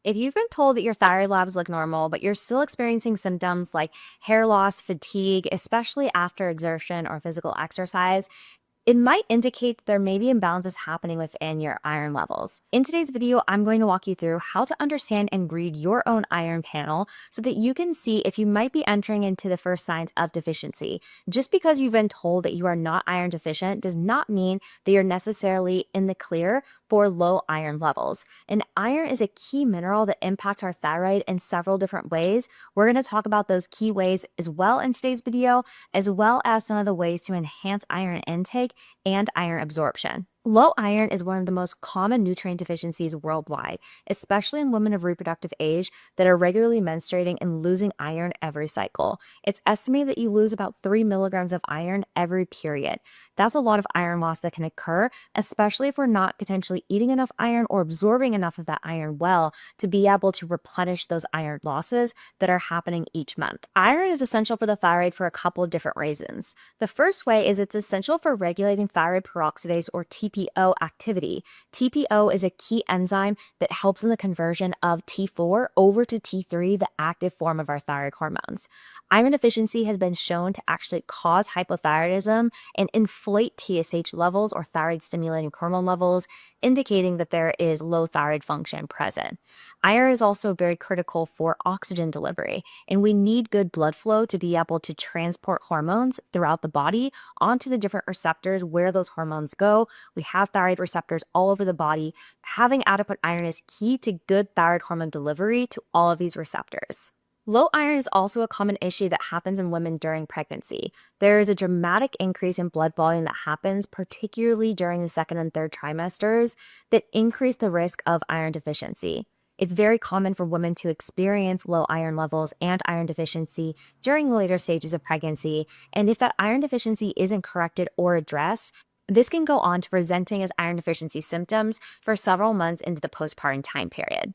If you've been told that your thyroid labs look normal, but you're still experiencing symptoms like hair loss, fatigue, especially after exertion or physical exercise, it might indicate that there may be imbalances happening within your iron levels. In today's video, I'm going to walk you through how to understand and read your own iron panel so that you can see if you might be entering into the first signs of deficiency. Just because you've been told that you are not iron deficient does not mean that you're necessarily in the clear for low iron levels. And iron is a key mineral that impacts our thyroid in several different ways. We're going to talk about those key ways as well in today's video, as well as some of the ways to enhance iron intake and iron absorption. Low iron is one of the most common nutrient deficiencies worldwide, especially in women of reproductive age that are regularly menstruating and losing iron every cycle. It's estimated that you lose about 3 milligrams of iron every period. That's a lot of iron loss that can occur, especially if we're not potentially eating enough iron or absorbing enough of that iron well to be able to replenish those iron losses that are happening each month. Iron is essential for the thyroid for a couple of different reasons. The first way is it's essential for regulating thyroid peroxidase or TPO activity. TPO is a key enzyme that helps in the conversion of T4 over to T3, the active form of our thyroid hormones. Iron deficiency has been shown to actually cause hypothyroidism and inflate TSH levels or thyroid stimulating hormone levels, indicating that there is low thyroid function present. Iron is also very critical for oxygen delivery, and we need good blood flow to be able to transport hormones throughout the body onto the different receptors where those hormones go. We have thyroid receptors all over the body. Having adequate iron is key to good thyroid hormone delivery to all of these receptors. Low iron is also a common issue that happens in women during pregnancy. There is a dramatic increase in blood volume that happens, particularly during the second and third trimesters, that increase the risk of iron deficiency. It's very common for women to experience low iron levels and iron deficiency during the later stages of pregnancy, and if that iron deficiency isn't corrected or addressed, this can go on to presenting as iron deficiency symptoms for several months into the postpartum time period.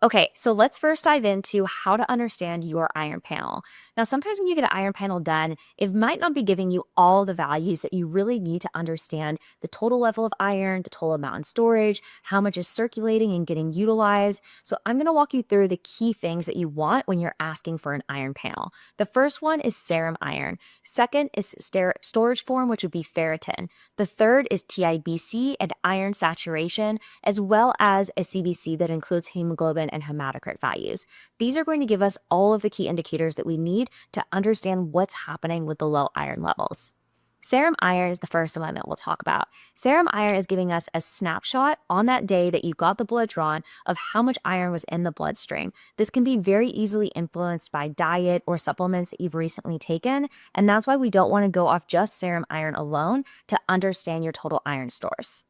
Okay, so let's first dive into how to understand your iron panel. Now, sometimes when you get an iron panel done, it might not be giving you all the values that you really need to understand the total level of iron, the total amount in storage, how much is circulating and getting utilized. So I'm going to walk you through the key things that you want when you're asking for an iron panel. The first one is serum iron. Second is storage form, which would be ferritin. The third is TIBC and iron saturation, as well as a CBC that includes hemoglobin and hematocrit values. These are going to give us all of the key indicators that we need to understand what's happening with the low iron levels. Serum iron is the first one that we'll talk about. Serum iron is giving us a snapshot on that day that you got the blood drawn of how much iron was in the bloodstream. This can be very easily influenced by diet or supplements that you've recently taken, and that's why we don't want to go off just serum iron alone to understand your total iron stores.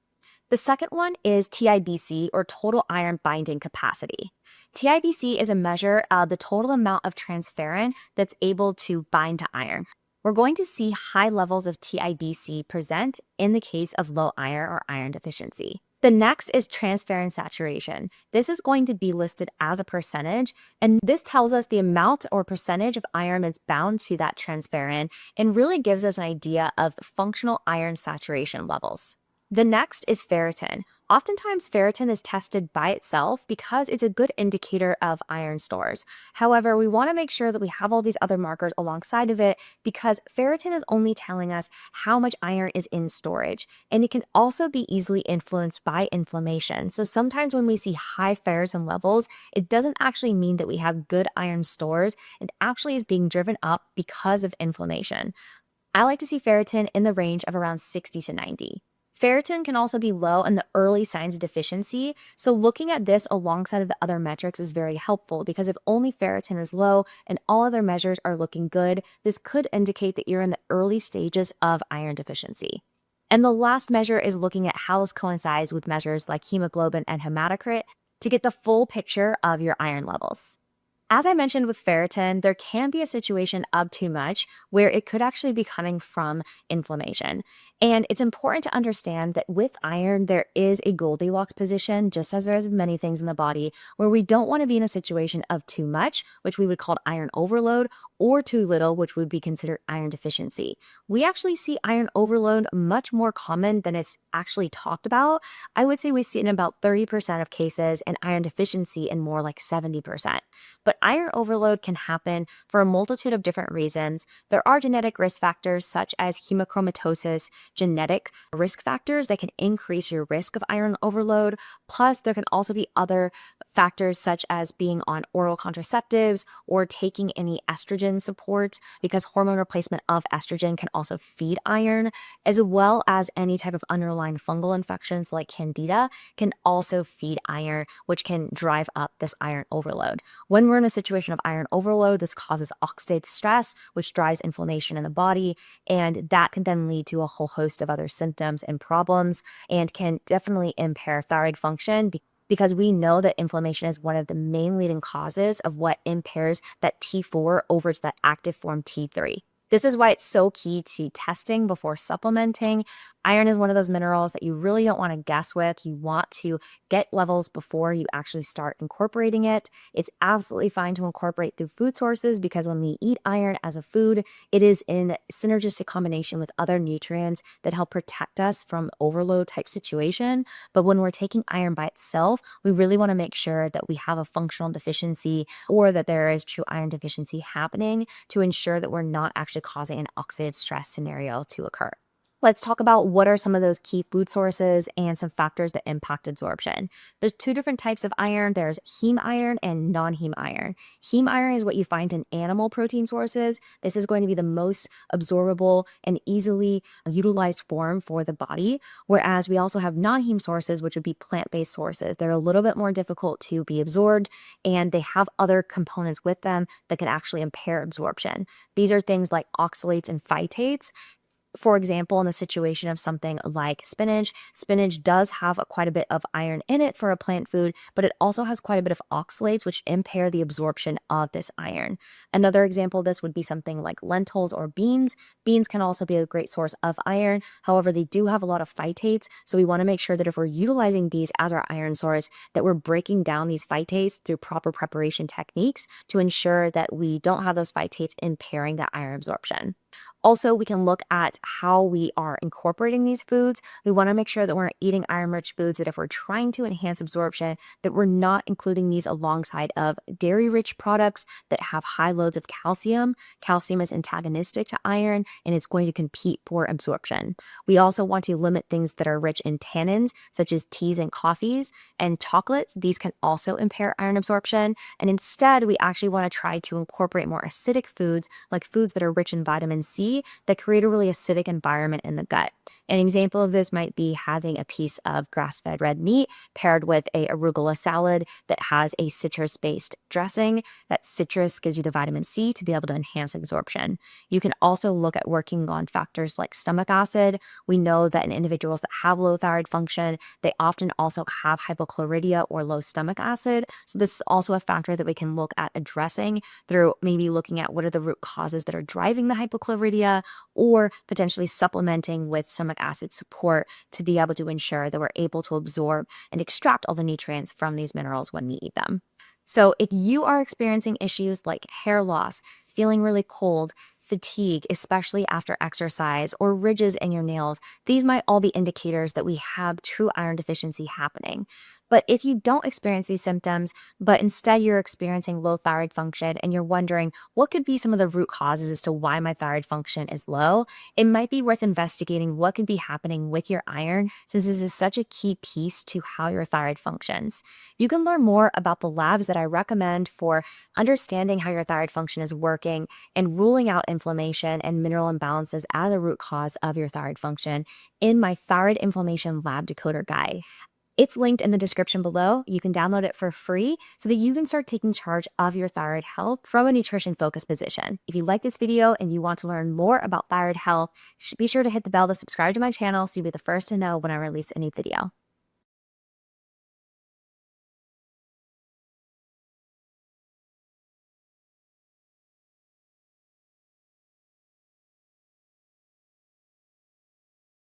The second one is TIBC, or total iron binding capacity. TIBC is a measure of the total amount of transferrin that's able to bind to iron. We're going to see high levels of TIBC present in the case of low iron or iron deficiency. The next is transferrin saturation. This is going to be listed as a percentage, and this tells us the amount or percentage of iron that's bound to that transferrin and really gives us an idea of functional iron saturation levels. The next is ferritin. Oftentimes, ferritin is tested by itself because it's a good indicator of iron stores. However, we want to make sure that we have all these other markers alongside of it because ferritin is only telling us how much iron is in storage, and it can also be easily influenced by inflammation. So sometimes when we see high ferritin levels, it doesn't actually mean that we have good iron stores. It actually is being driven up because of inflammation. I like to see ferritin in the range of around 60 to 90. Ferritin can also be low in the early signs of deficiency, so looking at this alongside of the other metrics is very helpful because if only ferritin is low and all other measures are looking good, this could indicate that you're in the early stages of iron deficiency. And the last measure is looking at how this coincides with measures like hemoglobin and hematocrit to get the full picture of your iron levels. As I mentioned with ferritin, there can be a situation of too much where it could actually be coming from inflammation. And it's important to understand that with iron, there is a Goldilocks position, just as there's many things in the body, where we don't want to be in a situation of too much, which we would call iron overload, or too little, which would be considered iron deficiency. We actually see iron overload much more common than it's actually talked about. I would say we see it in about 30% of cases, and iron deficiency in more like 70%. But iron overload can happen for a multitude of different reasons. There are genetic risk factors such as hemochromatosis, genetic risk factors that can increase your risk of iron overload. Plus, there can also be other factors such as being on oral contraceptives or taking any estrogen support, because hormone replacement of estrogen can also feed iron, as well as any type of underlying fungal infections like candida can also feed iron, which can drive up this iron overload. When we're in a situation of iron overload, this causes oxidative stress, which drives inflammation in the body, and that can then lead to a whole host of other symptoms and problems, and can definitely impair thyroid function because we know that inflammation is one of the main leading causes of what impairs that T4 over to that active form T3. This is why it's so key to testing before supplementing. Iron is one of those minerals that you really don't want to guess with. You want to get levels before you actually start incorporating it. It's absolutely fine to incorporate through food sources, because when we eat iron as a food, it is in synergistic combination with other nutrients that help protect us from overload type situation. But when we're taking iron by itself, we really want to make sure that we have a functional deficiency, or that there is true iron deficiency happening, to ensure that we're not actually causing an oxidative stress scenario to occur. Let's talk about what are some of those key food sources and some factors that impact absorption. There's two different types of iron. There's heme iron and non-heme iron. Heme iron is what you find in animal protein sources. This is going to be the most absorbable and easily utilized form for the body, whereas we also have non-heme sources, which would be plant-based sources. They're a little bit more difficult to be absorbed, and they have other components with them that can actually impair absorption. These are things like oxalates and phytates. For example, in the situation of something like spinach, spinach does have quite a bit of iron in it for a plant food, but it also has quite a bit of oxalates, which impair the absorption of this iron. Another example of this would be something like lentils or beans. Beans can also be a great source of iron. However, they do have a lot of phytates, so we want to make sure that if we're utilizing these as our iron source, that we're breaking down these phytates through proper preparation techniques to ensure that we don't have those phytates impairing the iron absorption. Also, we can look at how we are incorporating these foods. We want to make sure that we're eating iron-rich foods, that if we're trying to enhance absorption, that we're not including these alongside of dairy-rich products that have high loads of calcium. Calcium is antagonistic to iron, and it's going to compete for absorption. We also want to limit things that are rich in tannins, such as teas and coffees and chocolates. These can also impair iron absorption. And instead, we actually want to try to incorporate more acidic foods, like foods that are rich in vitamin C, that create a really acidic environment in the gut. An example of this might be having a piece of grass-fed red meat paired with a arugula salad that has a citrus-based dressing. That citrus gives you the vitamin C to be able to enhance absorption. You can also look at working on factors like stomach acid. We know that in individuals that have low thyroid function, they often also have hypochlorhydria or low stomach acid. So this is also a factor that we can look at addressing through maybe looking at what are the root causes that are driving the hypochlorhydria, or potentially supplementing with stomach acid support to be able to ensure that we're able to absorb and extract all the nutrients from these minerals when we eat them. So if you are experiencing issues like hair loss, feeling really cold, fatigue, especially after exercise, or ridges in your nails, these might all be indicators that we have true iron deficiency happening. But if you don't experience these symptoms, but instead you're experiencing low thyroid function and you're wondering what could be some of the root causes as to why my thyroid function is low, it might be worth investigating what could be happening with your iron, since this is such a key piece to how your thyroid functions. You can learn more about the labs that I recommend for understanding how your thyroid function is working and ruling out inflammation and mineral imbalances as a root cause of your thyroid function in my Thyroid Inflammation Lab Decoder Guide. It's linked in the description below. You can download it for free so that you can start taking charge of your thyroid health from a nutrition-focused position. If you like this video and you want to learn more about thyroid health, be sure to hit the bell to subscribe to my channel so you'll be the first to know when I release a new video.